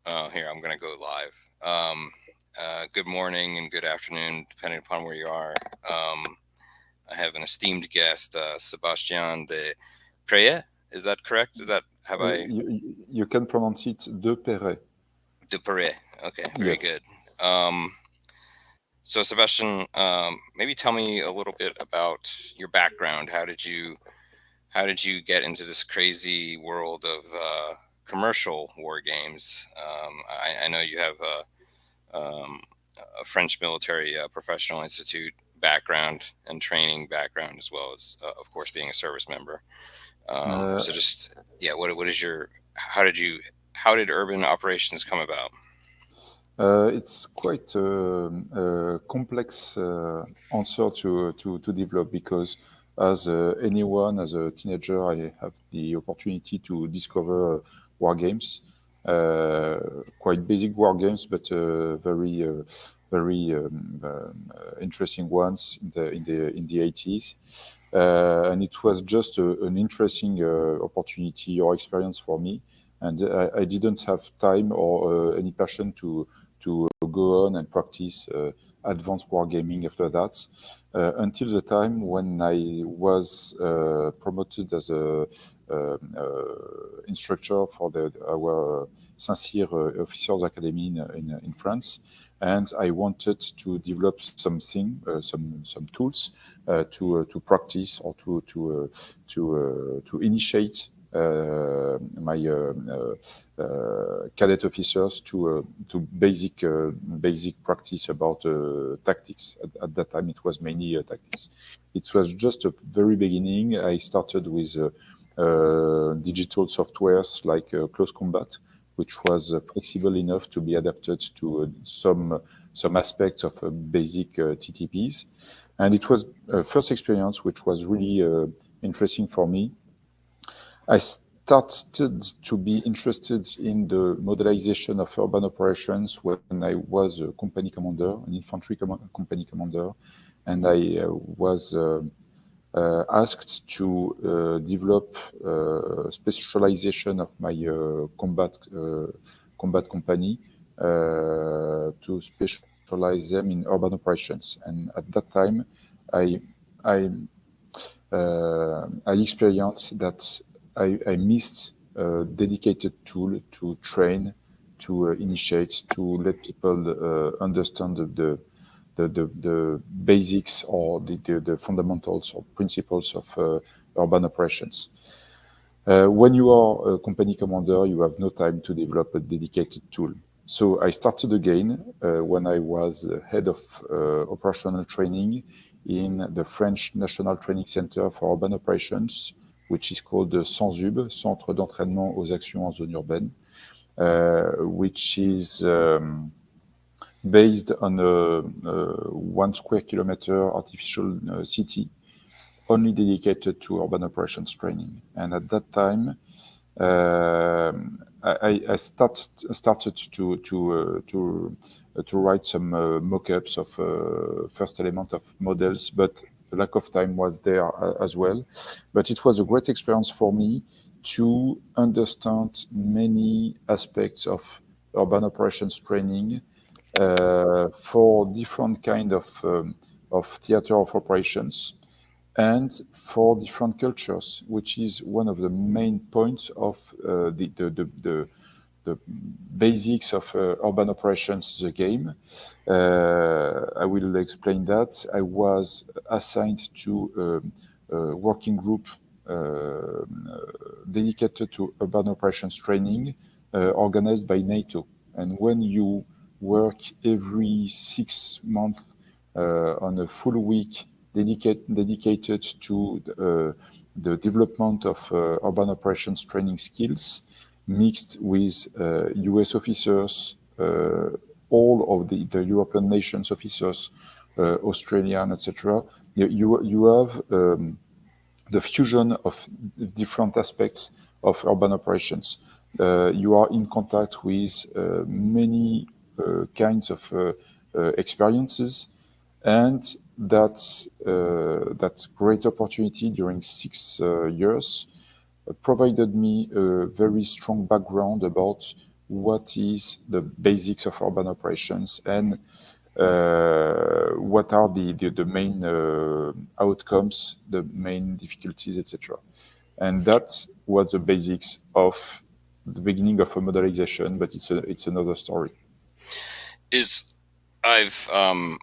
Here, I'm going to go live. Good morning and good afternoon, depending upon where you are. I have an esteemed guest, Sebastien de Peyret. Is that correct? Have I You can pronounce it De Peyret. de Peyret? Okay, very Yes. good. Um, so, Sebastian, maybe tell me a little bit about your background. How did you get into this crazy world of commercial war games? I know you have a French military professional institute background and training background, as well as, of course, being a service member. Uh, So just yeah, what is your how did urban operations come about? it's quite a complex answer to develop because, as anyone, as a teenager, I have the opportunity to discover war games, uh, quite basic war games, but very interesting ones in the 80s. And it was just an interesting opportunity or experience for me. And I didn't have time or any passion to go on and practice advanced wargaming after that, until the time when I was promoted as a instructor for our Saint-Cyr Officers Academy in France, and I wanted to develop something, some tools to practice or to initiate my cadet officers to basic practice about tactics. At that time, it was mainly tactics. It was just a very beginning. I started with digital softwares like Close Combat, which was flexible enough to be adapted to some aspects of basic TTPs. And it was a first experience which was really interesting for me. I started to be interested in the modelization of urban operations when I was a company commander, an infantry company commander, and I was asked to develop specialization of my combat company to specialize them in urban operations. And at that time, I I I experienced that I missed a dedicated tool to train, to initiate, to let people understand the basics or the fundamentals or principles of urban operations. When you are a company commander, you have no time to develop a dedicated tool. So I started again when I was head of operational training in the French National Training Center for Urban Operations, which is called the CENSUB, Centre d'entraînement aux actions en zone urbaine, which is based on a 1 square kilometer artificial city only dedicated to urban operations training. And at that time, I started to write some mock-ups of first element of models, but the lack of time was there as well. But it was a great experience for me to understand many aspects of urban operations training for different kind of theater of operations and for different cultures, which is one of the main points of the basics of urban operations, the game. I will explain that. I was assigned to a working group dedicated to urban operations training, organized by NATO. And when you work every 6 months on a full week dedicated to the development of urban operations training skills, mixed with US officers, all of the European nations officers, Australian, etc. You have the fusion of different aspects of urban operations. You are in contact with many kinds of experiences, and that great opportunity during 6 years provided me a very strong background about what is the basics of urban operations and what are the main outcomes, the main difficulties, etc. And that was the basics of the beginning of a modelization, but it's another story. Is I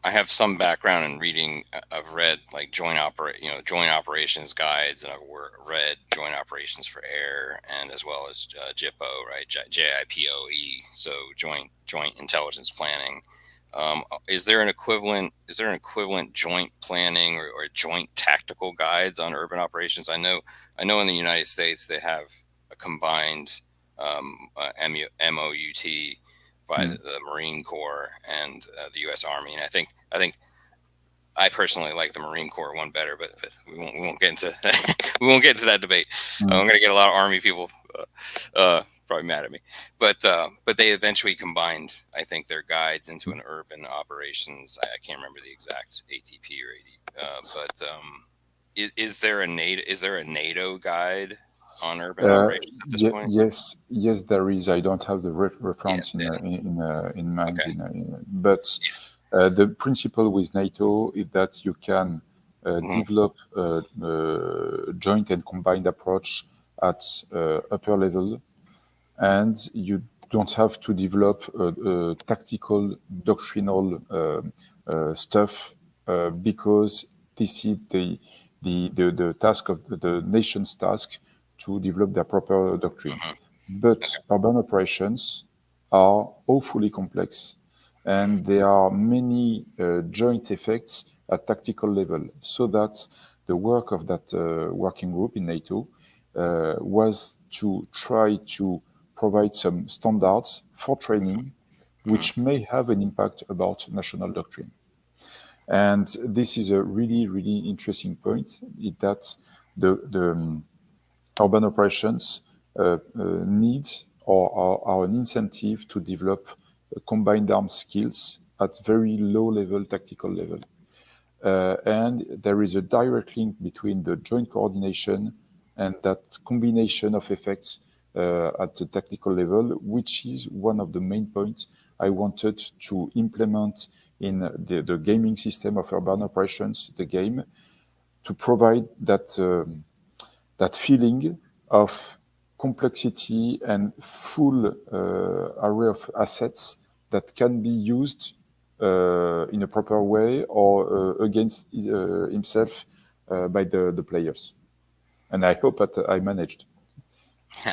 have some background in reading. I've read like joint operations guides, and I've read joint operations for air, and as well as JIPO, right? JIPOE, so joint intelligence planning. Is there an equivalent? Is there an equivalent joint planning or joint tactical guides on urban operations? I know in the United States they have a combined MOUT by Mm. the Marine Corps and the U.S. Army, and I think I personally like the Marine Corps one better, but we won't get into we won't get into that debate. Mm. I'm going to get a lot of Army people probably mad at me, but they eventually combined, I think, their guides into an urban operations. I can't remember the exact ATP or AD, but is there a NATO guide on urban operations at this point? Yes, there is. I don't have the Yeah, reference yeah, in mind, okay, but the principle with NATO is that you can hmm, develop a, joint and combined approach at upper level, and you don't have to develop tactical, doctrinal stuff because this is the task of the nation's task to develop their proper doctrine. hmm, But urban operations are awfully complex, and there are many joint effects at tactical level, so that the work of that working group in NATO was to try to provide some standards for training, hmm, which may have an impact about national doctrine. And this is a really, really interesting point, is that the urban operations need or are an incentive to develop combined arms skills at very low level, tactical level. And there is a direct link between the joint coordination and that combination of effects at the tactical level, which is one of the main points I wanted to implement in the gaming system of urban operations, the game, to provide that feeling of complexity and full array of assets that can be used in a proper way or against himself by the players. And I hope that I managed. hmm.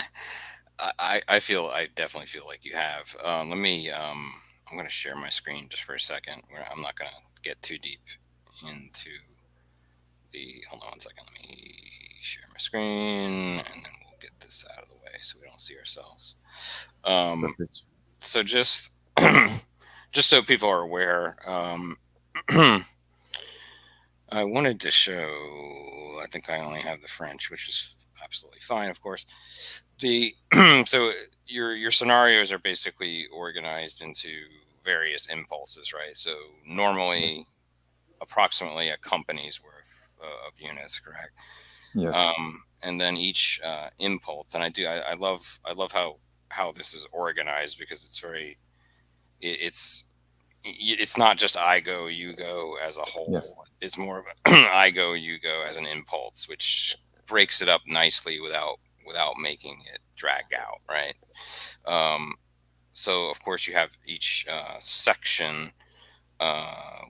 I definitely feel like you have. I'm going to share my screen just for a second. I'm not going to get too deep into hold on one second. Let me share my screen and then we'll get this out of the way so we don't see ourselves. Um, Perfect. so just, just so people are aware, I wanted to show, I think I only have the French, which is absolutely fine, of course. The so your scenarios are basically organized into various impulses, right? So Yes. normally approximately a company's worth of units, correct? Yes. And then each impulse, and I love how this is organized because it's very it's it's not just I go, you go as a whole. Yes. It's more of a I go, you go as an impulse, which breaks it up nicely without making it drag out, right? Um, so of course you have each section,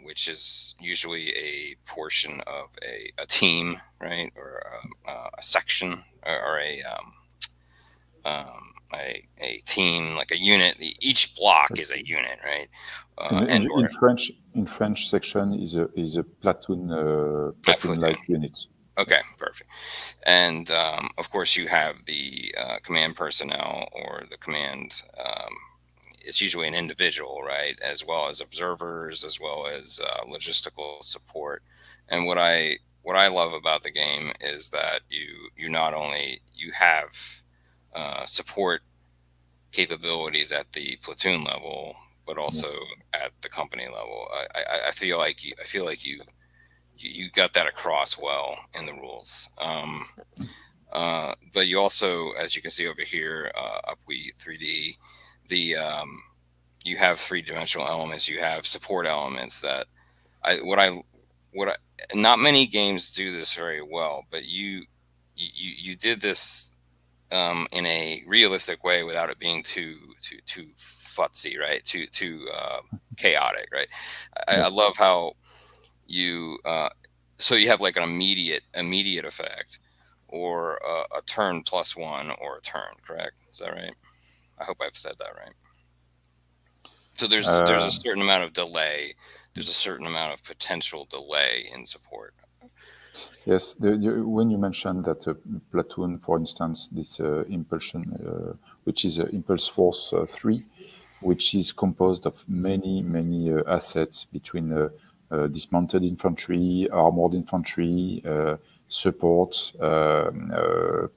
which is usually a portion of a team, right, or a section, or a team, like a unit. Each block is a Okay. unit, right? In, And in, or in French, in French section is a platoon a platoon. platoon-like unit. Okay, Yes. perfect. And of course, you have the command personnel or the command. It's usually an individual, right, as well as observers, as well as logistical support. And what I love about the game is that you not only you have support capabilities at the platoon level, but also Yes. at the company level. I feel like you got that across well in the rules. But you also, as you can see over here, up we 3D, the you have three-dimensional elements, you have support elements that I what I what I, not many games do this very well, but you did this in a realistic way without it being too futzy, right? Too chaotic, right? I Yes. love how you so you have like an immediate effect, or a turn plus one, or a turn. Correct? Is that right? I hope I've said that right. So there's a Uh, certain amount of delay. There's a certain amount of potential delay in support. yes. When you mentioned that platoon, for instance, this impulsion, which is Impulse Force 3, which is composed of many assets between dismounted infantry, armored infantry, support,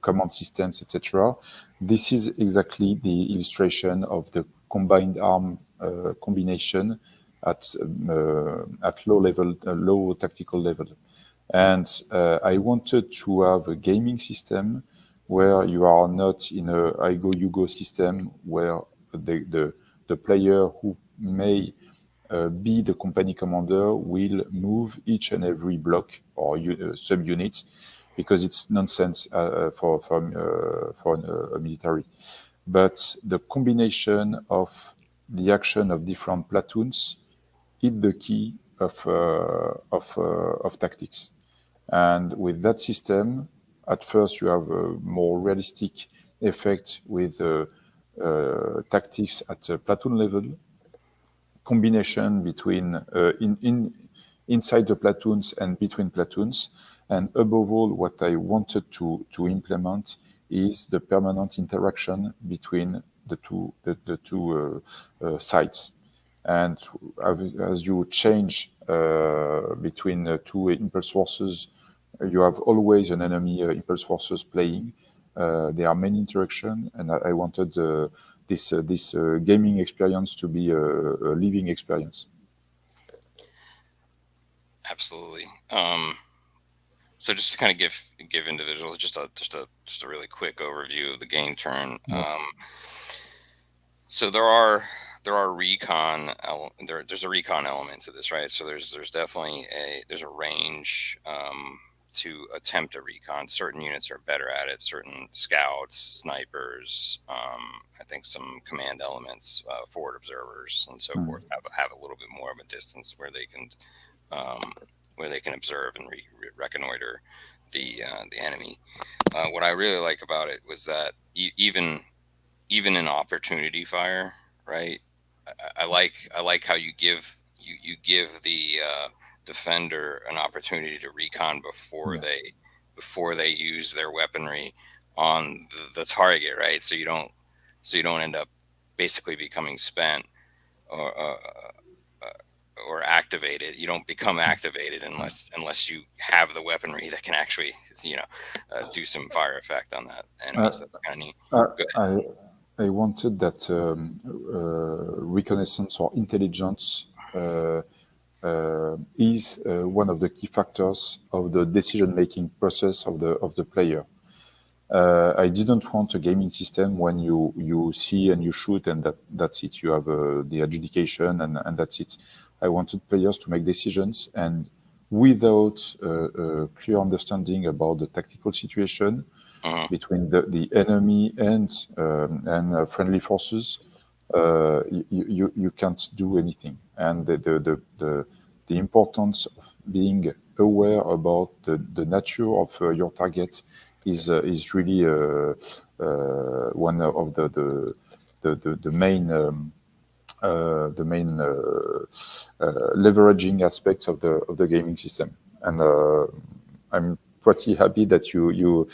command systems, etc. This is exactly the illustration of the combined arm combination at low level, low tactical level. And I wanted to have a gaming system where you are not in a I go you go system where the player who may be the company commander will move each and every block or subunit, because it's nonsense for a military. But the combination of the action of different platoons is the key of tactics. And with that system, at first you have a more realistic effect with tactics at platoon level, combination between inside the platoons and between platoons. And above all, what I wanted to implement is the permanent interaction between the two sides. And as you change between two impulse forces, you have always an enemy impulse forces playing. There are many interactions, and I wanted this gaming experience to be a living experience. Absolutely. So just to kind of give individuals just a really quick overview of the game turn. Yes. So there are there's a recon element to this, right? So there's definitely there's a range to attempt a recon. Certain units are better at it. Certain scouts, snipers, I think some command elements, forward observers, and so Mm. forth have a little bit more of a distance um, where they can observe and reconnoiter the enemy. What I really like about it was that even in opportunity fire, right? I like how you give the defender an opportunity to recon Yeah. before they use their weaponry on the target, right? So you don't end up basically becoming spent, or or activated. You don't become activated unless you have the weaponry that can actually, you know, do some fire effect on that enemy. Uh, So that's kind of neat. I, Good. I I wanted that reconnaissance or intelligence is one of the key factors of the decision-making process of the player. I didn't want a gaming system when you see and you shoot and that's it. You have the adjudication and that's it. I wanted players to make decisions, and without a clear understanding about the tactical situation Hmm. between the enemy and friendly forces, you can't do anything. And the importance of being aware about the nature of your target is really one of the main leveraging aspects of the gaming system. And I'm pretty happy that you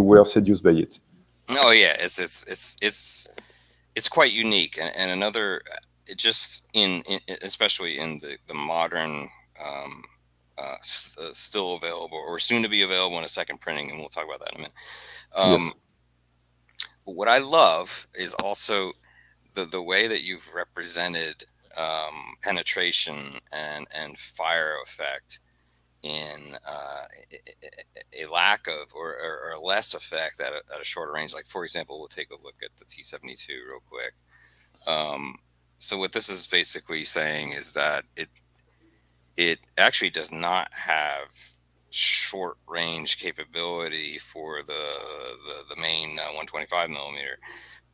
were seduced by it. Oh yeah, it's quite unique, and another, it just especially in the modern, still available or soon to be available in a second printing, and we'll talk about that in a minute. Um, Yes. what I love is also the way that you've represented penetration and fire effect in a lack of, or less effect at a shorter range. Like, for example, we'll take a look at the T-72 real quick. Um, so what this is basically saying is that it actually does not have short range capability for the main 125 millimeter,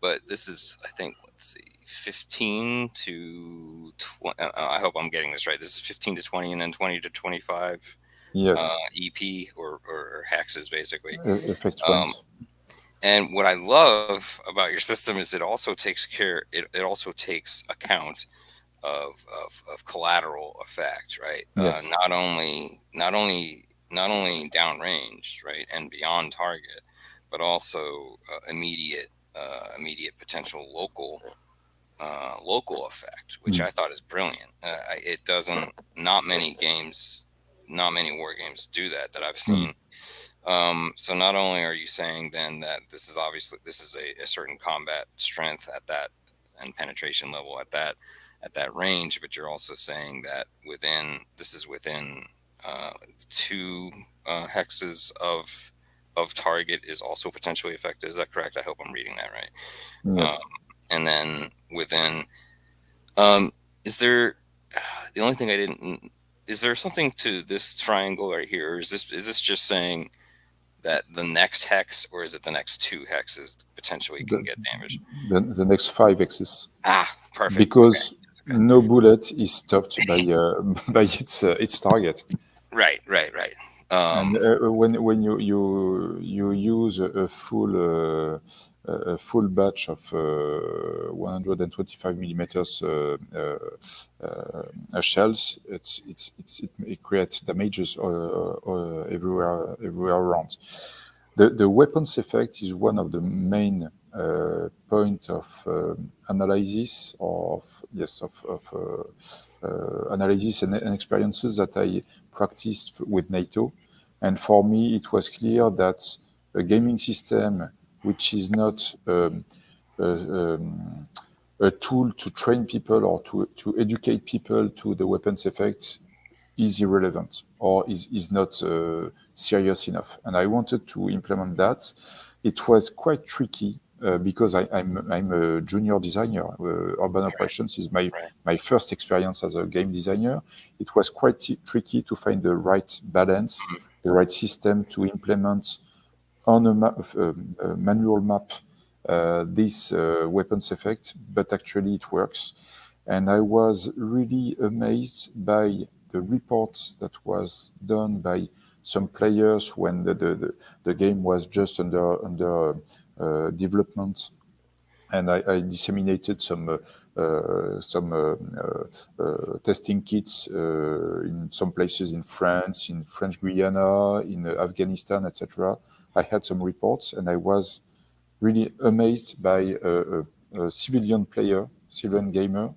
but this is, I think, let's see, 15 to 20. I hope I'm getting this right. This is 15 to 20, and then 20 to 25 Yes, EP, or hexes basically. effect Um, point. and what I love about your system is it also takes account of collateral effect, right? Yes. Not only downrange, right, and beyond target, but also immediate potential local effect, which Mm. I thought is brilliant. It doesn't. Not many war games do that I've Mm. seen. So not only are you saying then that this is a certain combat strength at that, and penetration level at that range, but you're also saying that within uh, two hexes of target is also potentially affected. Is that correct? I hope I'm reading that right. Um, Yes. and then within, um, is there the only thing I didn't is there something to this triangle right here, or is this just saying that the next hex, or is it the next two hexes potentially can The, get damaged? the next five axes, Ah, perfect. Okay. because Okay. no bullet is stopped by by its target. Right. Right. Right. And Um, when you use a full batch of 125 millimeters shells, it creates damages everywhere around. The weapons effect is one of the main point of analysis of yes of analysis and experiences that I practiced with NATO. And for me, it was clear that a gaming system which is not um, a tool to train people or to educate people to the weapons effect is irrelevant or is not serious enough. And I wanted to implement that. It was quite tricky because I'm a junior designer. Urban right. operations is Right. my first experience as a game designer. It was quite tricky to find the right balance, Mhm. the right system to implement on a manual map this weapons effect, but actually it works. And I was really amazed by the reports that was done by some players when the game was just under development, and I disseminated some testing kits in some places in France, in French Guyana, in Afghanistan, etc. I had some reports, and I was really amazed by a civilian player, civilian gamer,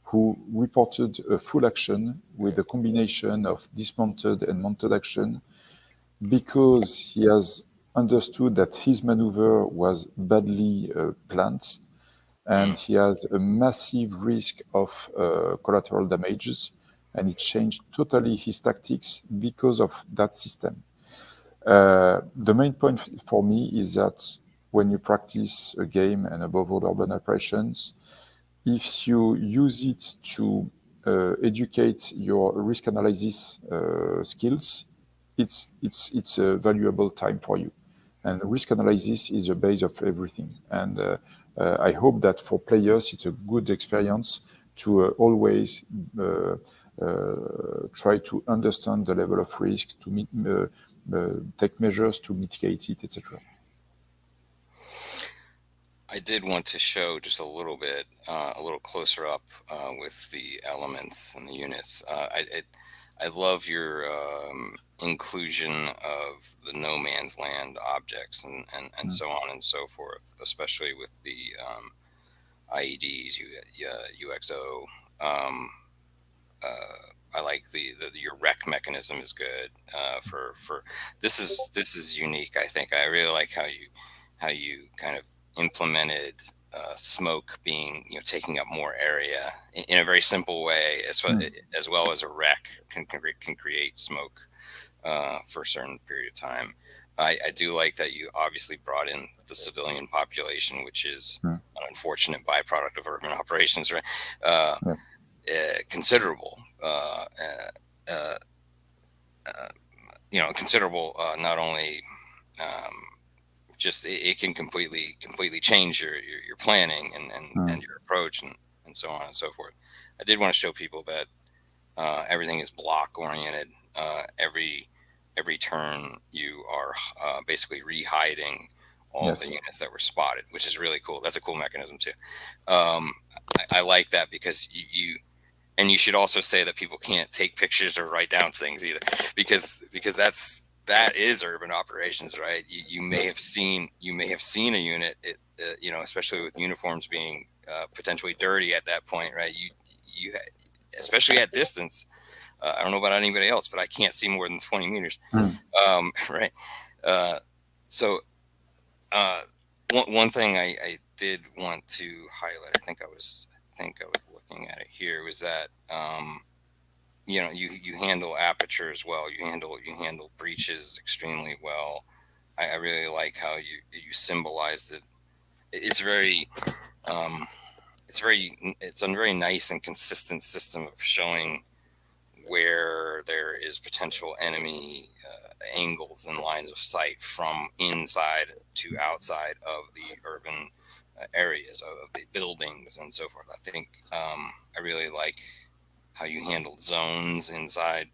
who reported a full action with a combination of dismounted and mounted action because he has understood that his maneuver was badly planned and Mm. he has a massive risk of collateral damages, and he changed totally his tactics because of that system. The main point for me is that when you practice a game and above all urban operations, if you use it to educate your risk analysis skills, it's a valuable time for you. And risk analysis is the base of everything. And I hope that for players, it's a good experience to always try to understand the level of risk, to take measures to mitigate it, etc. I did want to show just a little closer up with the elements and the units. I love your inclusion of the no man's land objects, and Mm. so on and so forth, especially with the IEDs, UXO. Um, I like your rec mechanism is good. For this is unique. I think I really like how you kind of implemented smoke being, taking up more area in a very simple way, Mm. as well as a rec can create smoke for a certain period of time. I do like that you obviously brought in the civilian population, which is Mm. an unfortunate byproduct of urban operations, right? Uh, Yes. Considerable, uh, uh, considerable. Not only um, just it can completely change your planning and Mm. your approach and so on and so forth. I did want to show people that everything is block oriented. Every turn you are basically re-hiding all the Yes. units that were spotted, which is really cool. That's a cool mechanism too. Um, I like that because and you should also say that people can't take pictures or write down things either, because that is urban operations, right? You may Yes. have seen a unit, especially with uniforms being potentially dirty at that point, right? Especially at distance. I don't know about anybody else, but I can't see more than 20 meters, Mm. right? Uh, so uh, one thing I did want to highlight, I think I was looking at it here, was that you handle aperture as well. You handle breaches extremely well. I really like how you symbolize it. It's very um, it's a very nice and consistent system of showing where there is potential enemy angles and lines of sight from inside to outside of the urban areas of the buildings and so forth. I think I really like how you handled zones inside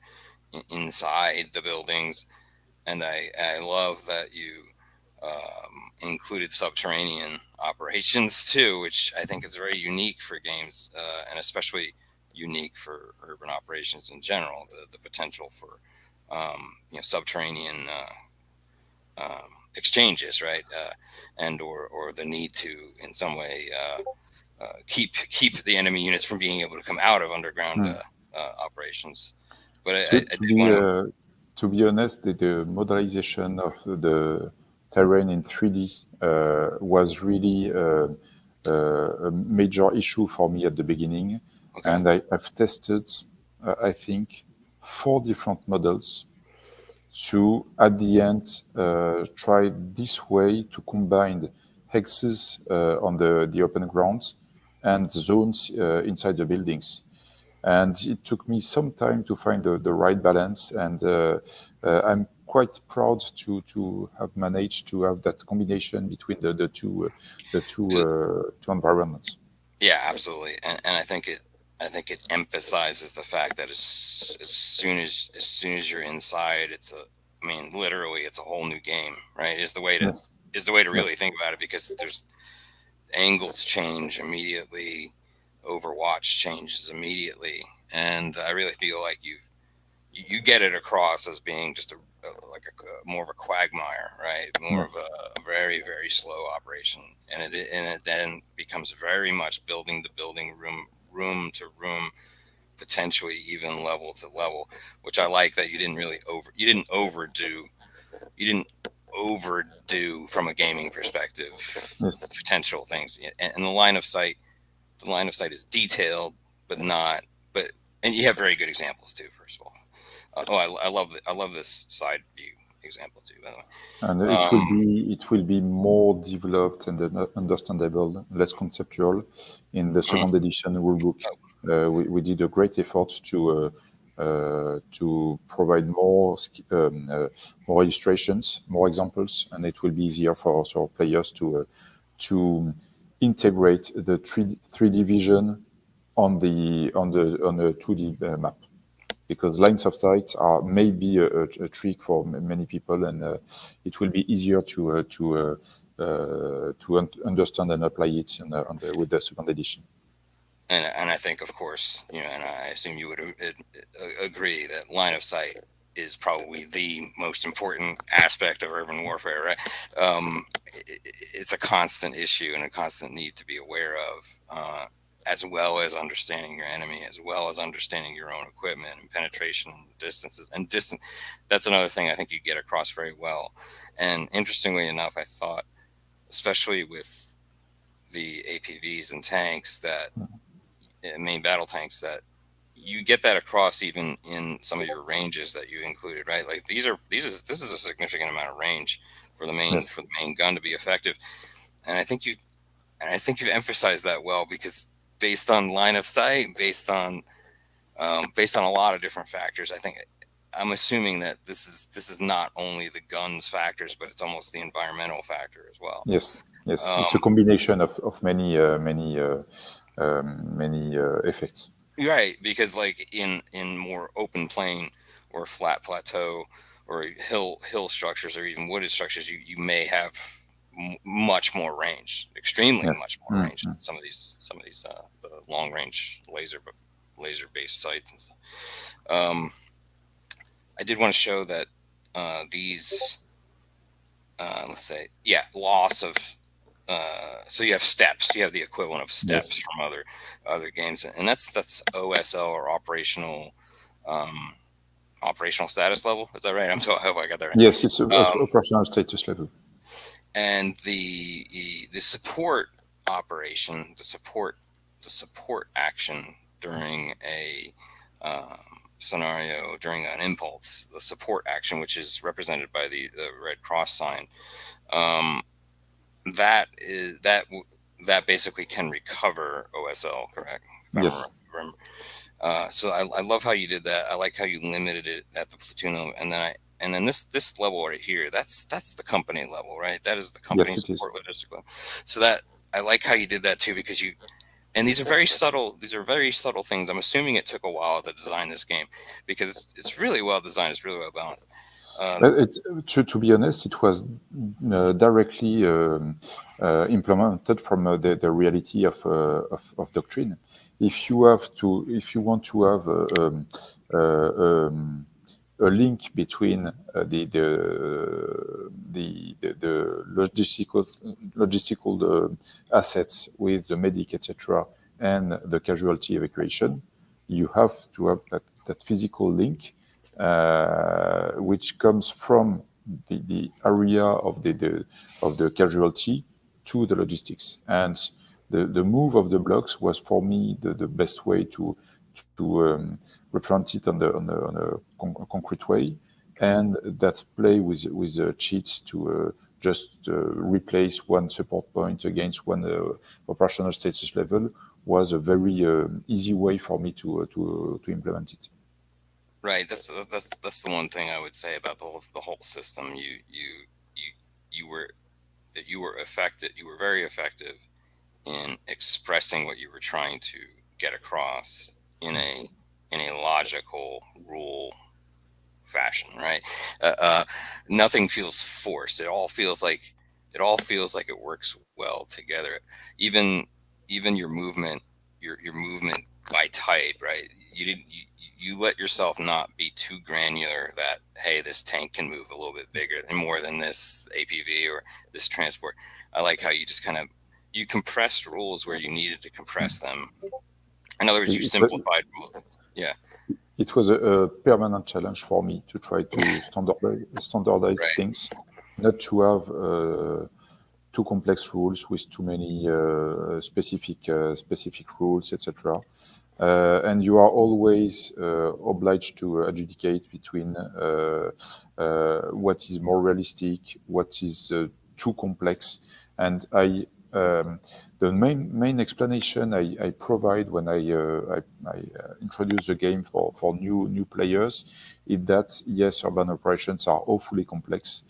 the buildings, and I love that you included subterranean operations too, which I think is very unique for games, and especially unique for urban operations in general. The potential for subterranean exchanges, right, and or the need to in some way keep the enemy units from being able to come out of underground Mm. operations. But To, I to did be want to. uh, to be honest, the modelization of the terrain in 3D was really a major issue for me at the beginning, Okay. and I've tested, I think, 4 different models to, at the end, try this way to combine hexes on the open grounds and zones inside the buildings. And it took me some time to find the right balance. And I'm quite proud to have managed to have that combination between the two environments. Yeah, absolutely, and I think it emphasizes the fact that as soon as you're inside, I mean, literally, it's a whole new game, right? Yes, Is the way to really yes, think about it, because there's angles change immediately, Overwatch changes immediately, and I really feel like you get it across as being just a more of a quagmire, right? More of yes, a very very slow operation, and it then becomes very much building to building, room to room, potentially even level to level, which I like that you didn't overdo from a gaming perspective yes. potential things, and the line of sight is detailed, but not but and you have very good examples too. First of all, I love this side view example too. By the way, And um, it will be more developed and understandable, less conceptual in the mm, second edition rulebook. We did a great effort to provide more illustrations, more examples, and it will be easier for also players to integrate the three D vision on a 2D map, because lines of sight are maybe a trick for many people, and it will be easier to understand and apply it with the second edition. and I think, of course, and I assume you would agree that line of sight is probably the most important aspect of urban warfare, right? It's a constant issue and a constant need to be aware of, as well as understanding your enemy, as well as understanding your own equipment and penetration distances and distance. That's another thing I think you get across very well. And interestingly enough, I thought, especially with the APVs and tanks, that main battle tanks, that you get that across even in some of your ranges that you included, right? Like this is a significant amount of range Yes. for the main gun to be effective. And I think you've emphasized that well, because based on line of sight, based on a lot of different factors, I'm assuming that this is not only the guns factors, but it's almost the environmental factor as well. Yes. Yes. It's a Um, combination of many effects. right, because like in more open plain or flat plateau or hill structures or even wooded structures, you may have much more range, extremely Yes. much more range Mm-hmm. than some of these the long range laser based sights and stuff. Um, I did want to show that these let's say, yeah, loss of so you have steps, you have the equivalent of steps Yes. from other games, and that's OSL, or um, operational status level. Is that right? I hope I got that right. Yes. It's Um, a personal status level. and the support operation, the support action during a scenario, during an impulse, the support action, which is represented by the red cross sign, um, that is that basically can recover OSL, correct? If I'm Yes. remember. So I love how you did that. I like how you limited it at the platoon level, and then this level right here, that's the company level, right? That is the company Yes. It is. support logistic level. So that I like how you did that too, because you and these are very subtle. These are very subtle things. I'm assuming it took a while to design this game, because it's really well designed. It's really well balanced. Um, It's, to be honest, it was directly implemented from the reality of doctrine. If you want to have a link between the logistical assets with the medic, etc., and the casualty evacuation, you have to have that physical link, which comes from the area of the casualty to the logistics. And the move of the blocks was for me the best way to represent it on a concrete way, and that play with cheats to just replace one support point against one operational status level was a very easy way for me to implement it. right. That's the one thing I would say about the whole system. You you were you were effective. You were very effective in expressing what you were trying to get across in a logical rule fashion, right? Uh, uh, Nothing feels forced. It all feels like it works well together. Even even your movement by type, right? You didn't you let yourself not be too granular that, hey, this tank can move a little bit bigger and more than this APV or this transport. I like how you just kind of you compressed rules where you needed to compress them. In other words, you It, it, simplified rules. Yeah, it was a permanent challenge for me to try to standardize right. things, not to have too complex rules with too many specific rules, etc. And you are always obliged to adjudicate between what is more realistic, what is too complex, and the main explanation I provide when I introduce the game for new players is that yes, urban operations are awfully complex,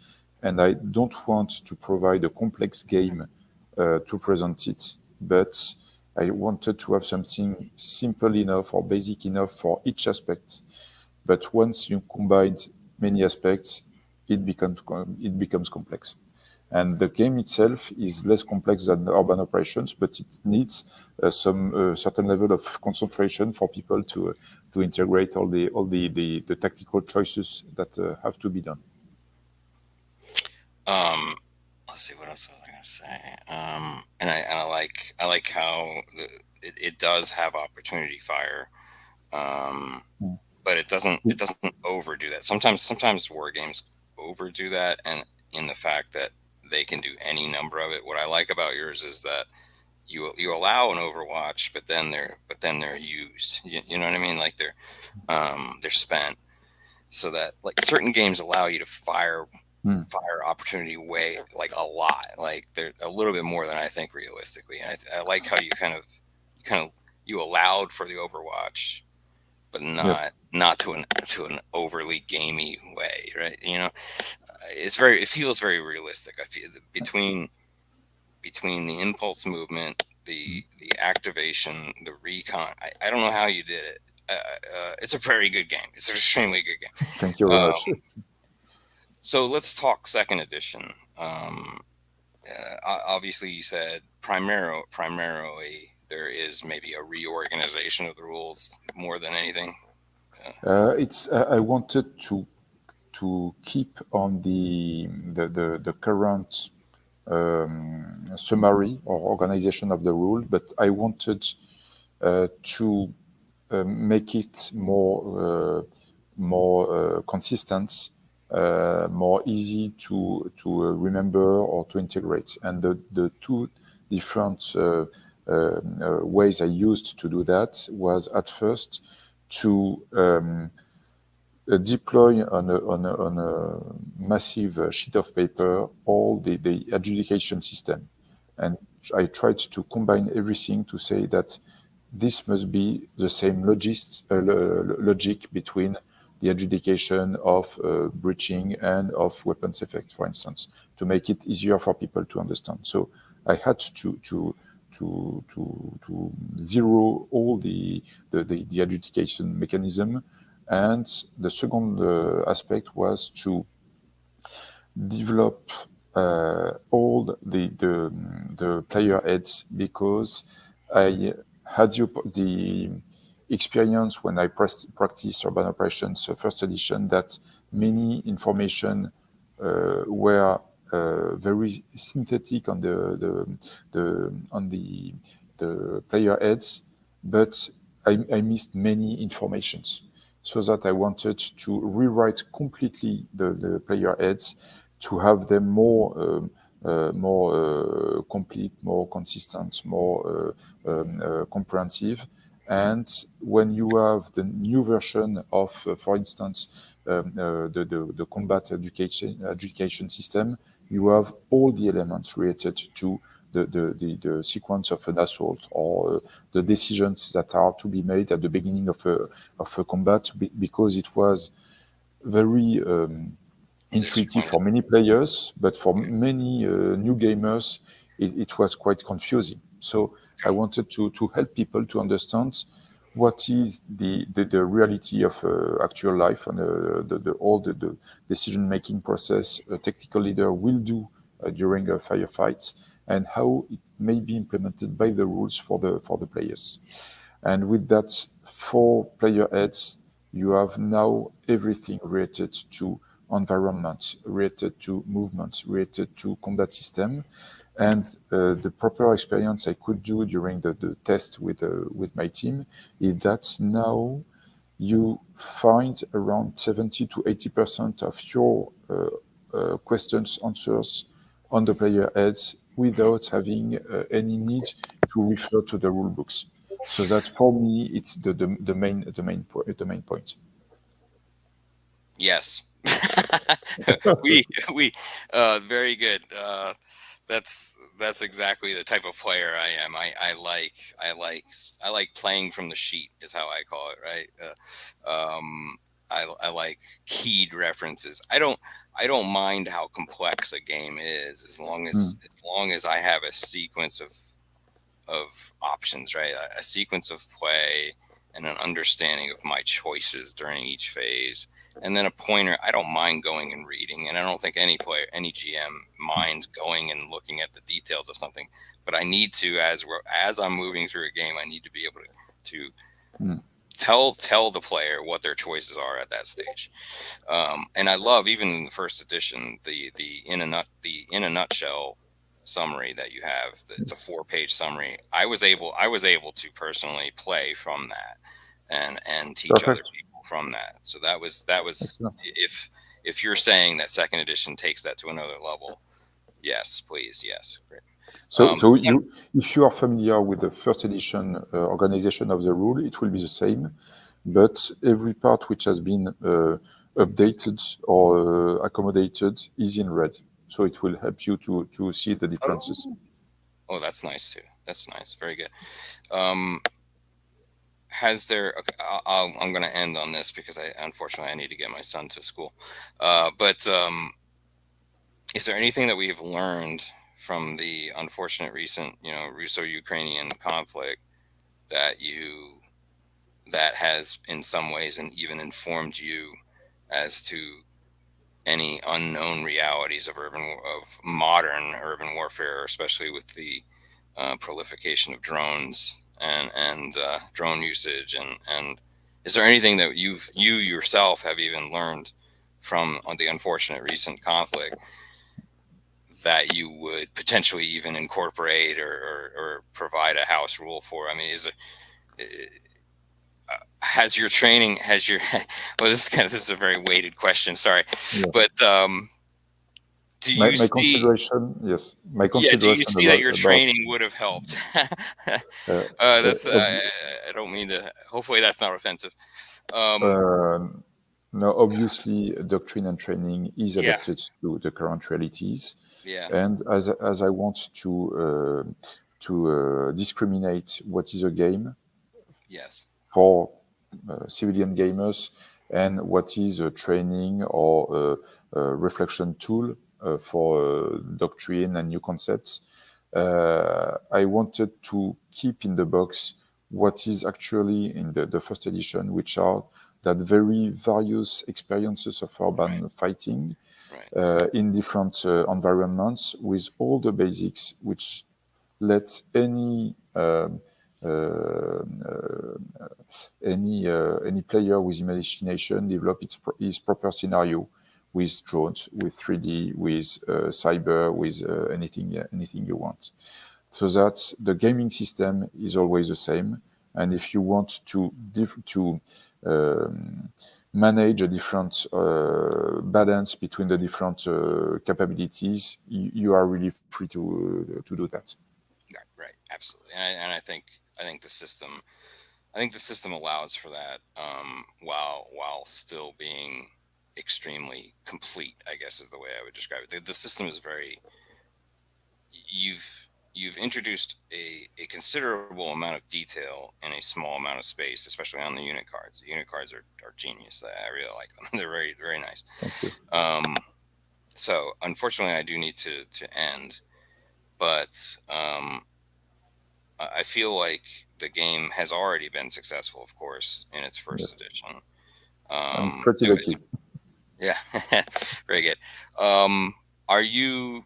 and I don't want to provide a complex game to present it, but I wanted to have something simple enough or basic enough for each aspect. But once you combine many aspects, it becomes complex. And the game itself is less complex than urban operations, but it needs some certain level of concentration for people to integrate all the tactical choices that have to be done. Um, let's see, what else was I gonna say. And I like how it does have opportunity fire, um, Mm. but it doesn't overdo that. Sometimes war games overdo that, and in the fact that they can do any number of it. What I like about yours is that you allow an Overwatch, but then they're used. You know what I mean? Like they're spent, so that like certain games allow you to Mm. fire opportunity way like a lot, like they're a little bit more than I think realistically. And I like how you kind of you allowed for the Overwatch, but Yes. not to an overly gamey way, right? It feels very realistic. I feel between the impulse movement, Mm. the activation, the recon. I don't know how you did it. It's a very good game. It's an extremely good Thank you game. very much. So let's talk second edition. Obviously, you said primarily there is maybe a reorganization of the rules more than anything. Uh, It's I wanted to keep on the current summary or organization of the rule, but I wanted to make it more consistent, more easy to remember or to integrate. And the two different ways I used to do that was at first to deploy on a massive sheet of paper all the adjudication system. And I tried to combine everything to say that this must be the same logic between the adjudication of breaching and of weapons effect, for instance, to make it easier for people to understand. So I had to zero all the adjudication mechanism. And the second aspect was to develop all the player heads, because I had the experience when I practiced urban operations first edition that many information were very synthetic on the player heads, but I missed many informations, so that I wanted to rewrite completely the player heads to have them more complete, more consistent, more comprehensive. And when you have the new version of, for instance, the combat education system, you have all the elements related to the sequence of an assault, or the decisions that are to be made at the beginning of a combat, because it was very intuitive Disjointed. for many players, but for many new gamers, it was quite confusing. So I wanted to help people to understand what is the reality of actual life, and all the decision-making process a technical leader will do during a firefight, and how it may be implemented by the rules for the players. And with that 4 player heads, you have now everything related to environment, related to movement, related to combat system. And the proper experience I could do during the test with my team is that now you find around 70 to 80% of your questions, answers on the player heads without having any need to refer to the rule books. So that for me, it's the main point. Yes. We very good. That's exactly the type of player I am. I like playing from the sheet is how I call it, right? I like keyed references. I don't mind how complex a game is, Mm, as long as I have a sequence of options, right? A sequence of play and an understanding of my choices during each phase, and then a pointer. I don't mind going and reading, and I don't think any GM minds going and looking at the details of something. But I need to, as I'm moving through a game, I need to be able to mm, tell the player what their choices are at that stage. And I love, even in the first edition, the in a nutshell summary that you have. It's a yes, 4-page summary. I was able to personally play from that and teach other perfect, people from that. So that was excellent. if you're saying that second edition takes that to another level, yes, please, yes, great. So if you are familiar with the first edition organization of the rule, it will be the same, but every part which has been updated or accommodated is in red. So it will help you to see the differences. Oh, oh, that's nice too. That's nice. Very good. Um, has there? Okay, I'm going to end on this because I unfortunately I need to get my son to school. But is there anything that we've learned from the unfortunate recent, Russo-Ukrainian conflict that you that has in some ways and even informed you as to any unknown realities of modern urban warfare, especially with the proliferation of drones and drone usage, and is there anything that you yourself have even learned from on the unfortunate recent conflict that you would potentially even incorporate or provide a house rule for? I mean, is it has your training has your well, this is a very weighted question, sorry, Yes. but do you My see consideration, yes, my yeah, do you consideration see that your about training would have helped? uh, That's ob- I don't mean to, hopefully that's not offensive. um um, no, obviously, doctrine and training is yeah, adapted to the current realities, yeah, and as I want to discriminate what is a game yes, for civilian gamers and what is a training or a reflection tool for doctrine and new concepts. I wanted to keep in the box what is actually in the first edition, which are that very various experiences of right, urban fighting right, in different environments with all the basics which let any player with imagination develop his proper scenario with drones, with 3D, with cyber, with anything you want. So that the gaming system is always the same. And if you want to um, manage a different balance between the different capabilities, you are really free to do that. right, right, absolutely. And I think the system allows for that, while still being extremely complete, I guess is the way I would describe it. The system is very you've introduced a considerable amount of detail in a small amount of space, especially on the unit cards. The unit cards are genius. I really like them. They're very, very nice. Thank you. Um, so unfortunately, I do need to end, but I feel like the game has already been successful, of course, in its first Yes, edition. I'm pretty It was, lucky. yeah, very good. Um, are you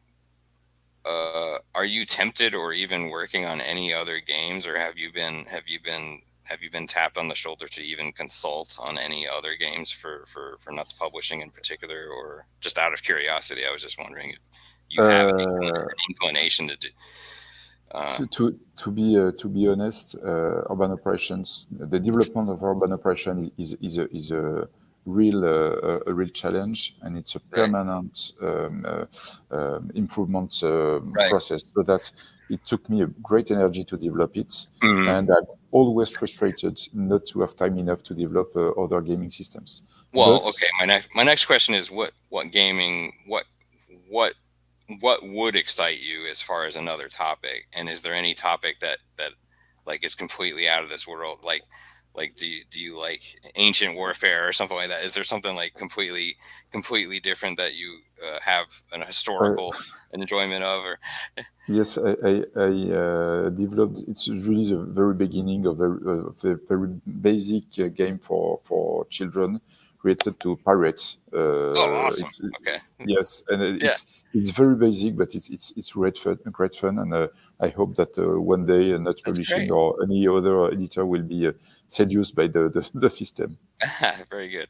are you tempted or even working on any other games, or have you been tapped on the shoulder to even consult on any other games for Nuts Publishing in particular, or just out of curiosity? I was just wondering if you have Uh, an inclination to do. to be honest, urban operations, the development of urban operation is a real challenge, and it's a Right, permanent improvement right. process. So that it took me a great energy to develop it, Mhm. and I'm always frustrated not to have time enough to develop other gaming systems. Well, But okay. My next question is what gaming what would excite you as far as another topic, and is there any topic that like is completely out of this world, like do you like ancient warfare or something like that? Is there something like completely different that you have an uh, historical enjoyment of, or yes, I developed. It's really the very beginning of a very basic game for children related to pirates. oh, awesome, It's okay, yes, and yeah, it's very basic, but it's great fun, and I hope that one day, not that's publishing great. or any other editor will be seduced by the system. Very good.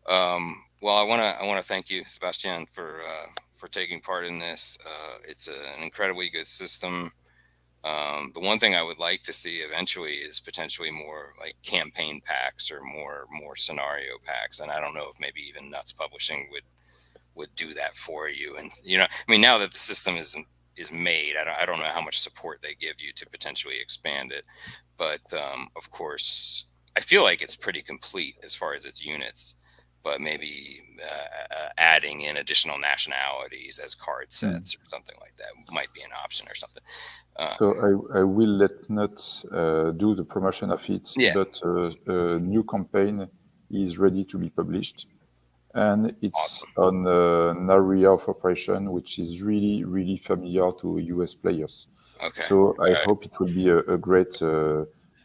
Well, I want to thank you, Sebastian, for taking part in this. It's an incredibly good system. The one thing I would like to see eventually is potentially more like campaign packs or more scenario packs. And I don't know if maybe even Nuts Publishing would do that for you. And I mean, now that the system is is made. I don't know how much support they give you to potentially expand it, but of course, I feel like it's pretty complete as far as its units. But maybe adding in additional nationalities as card Mm. sets or something like that might be an option or something. Uh, So I will let not do the promotion of it, yeah, but a new campaign is ready to be published, and it's awesome. on an area of operation which is really, really familiar to US players. Okay, So I all right. hope it will be a great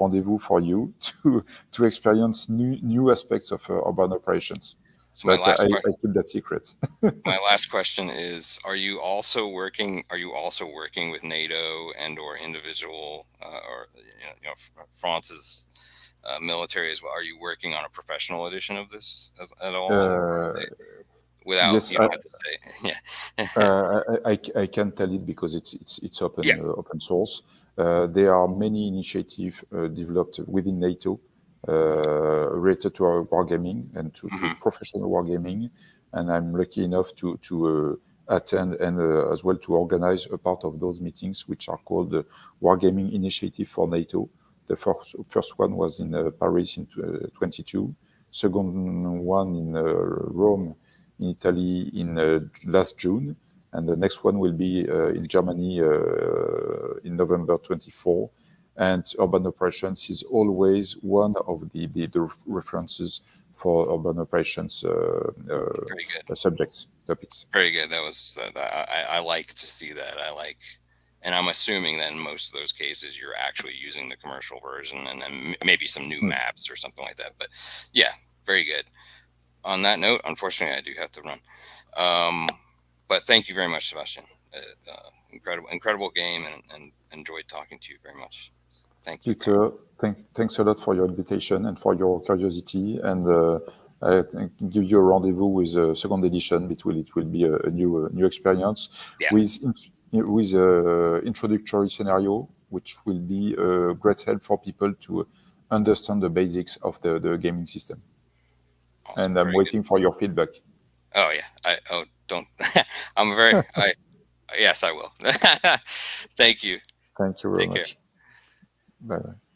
rendezvous for you to experience new aspects of urban operations. So But I keep that secret. my last question is: Are you also working? Are you also working with NATO and or individual or France's military as well? Are you working on a professional edition of this at all, or Uh, without yes, you don't have to say? Yeah, I can tell it because it's yeah. open source. There are many initiatives developed within NATO related to our wargaming and to Hmm. professional wargaming, and I'm lucky enough to attend and as well to organize a part of those meetings, which are called the Wargaming Initiative for NATO. The first one was in Paris in 22, second one in Rome in Italy in last June, and the next one will be in Germany in November 24. And urban operations is always one of the references for urban operations Very good. subjects, topics. Very good. That was I like to see that. I like, and I'm assuming that in most of those cases you're actually using the commercial version, and then maybe some new Mm. maps or something like that. But yeah, very good. On that note, unfortunately, I do have to run. Um, but thank you very much, Sebastian. Incredible game, and enjoyed talking to you very much. Thank you very much. Peter, thanks a lot for your invitation and for your curiosity. And I think give you a rendezvous with a second edition. It will be a new experience Yeah, with introductory scenario, which will be a great help for people to understand the basics of the gaming system. awesome. And I'm Very good. waiting for your feedback. Oh yeah. I don't. I'm very. I Yes, I will. Thank you. Thank you very Take care. much. Bye bye.